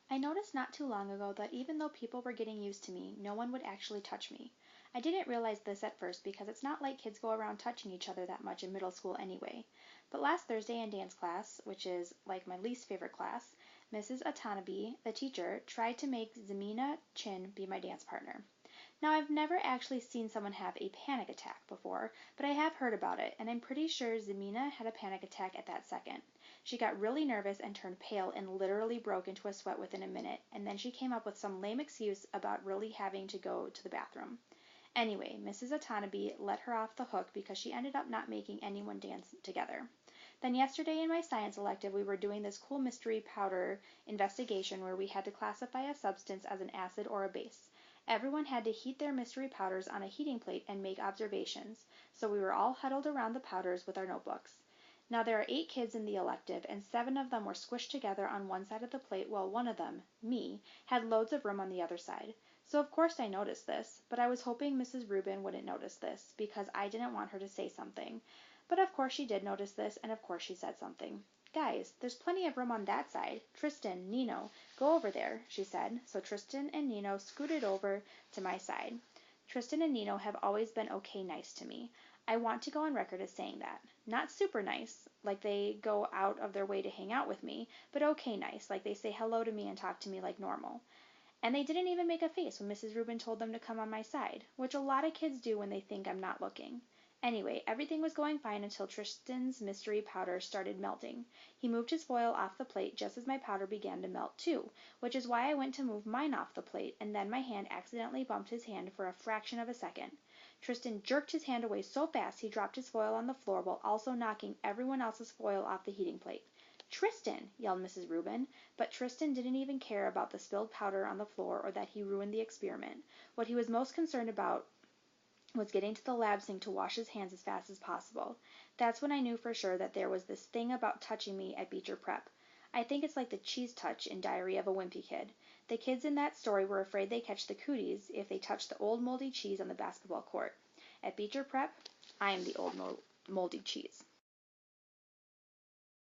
I noticed not too long ago that even though people were getting used to me, no one would actually touch me. I didn't realize this at first because it's not like kids go around touching each other that much in middle school anyway. But last Thursday in dance class, which is like my least favorite class, Mrs. Atanabe, the teacher, tried to make Zamina Chin be my dance partner. Now, I've never actually seen someone have a panic attack before, but I have heard about it, and I'm pretty sure Zamina had a panic attack at that second. She got really nervous and turned pale and literally broke into a sweat within a minute, and then she came up with some lame excuse about really having to go to the bathroom. Anyway, Mrs. Atanabe let her off the hook because she ended up not making anyone dance together. Then yesterday in my science elective, we were doing this cool mystery powder investigation where we had to classify a substance as an acid or a base. Everyone had to heat their mystery powders on a heating plate and make observations, so we were all huddled around the powders with our notebooks. Now there are 8 kids in the elective, and 7 of them were squished together on one side of the plate while one of them, me, had loads of room on the other side. So of course I noticed this, but I was hoping Mrs. Rubin wouldn't notice this because I didn't want her to say something. But of course she did notice this, and of course she said something. Guys, there's plenty of room on that side. Tristan, Nino, go over there, she said. So Tristan and Nino scooted over to my side. Tristan and Nino have always been okay nice to me. I want to go on record as saying that. Not super nice, like they go out of their way to hang out with me, but okay nice, like they say hello to me and talk to me like normal. And they didn't even make a face when Mrs. Rubin told them to come on my side, which a lot of kids do when they think I'm not looking. Anyway, everything was going fine until Tristan's mystery powder started melting. He moved his foil off the plate just as my powder began to melt too, which is why I went to move mine off the plate, and then my hand accidentally bumped his hand for a fraction of a second. Tristan jerked his hand away so fast he dropped his foil on the floor while also knocking everyone else's foil off the heating plate. Tristan! Yelled Mrs. Rubin, but Tristan didn't even care about the spilled powder on the floor or that he ruined the experiment. What he was most concerned about was getting to the lab sink to wash his hands as fast as possible. That's when I knew for sure that there was this thing about touching me at Beecher Prep. I think it's like the cheese touch in Diary of a Wimpy Kid. The kids in that story were afraid they'd catch the cooties if they touched the old moldy cheese on the basketball court. At Beecher Prep, I am the old moldy cheese.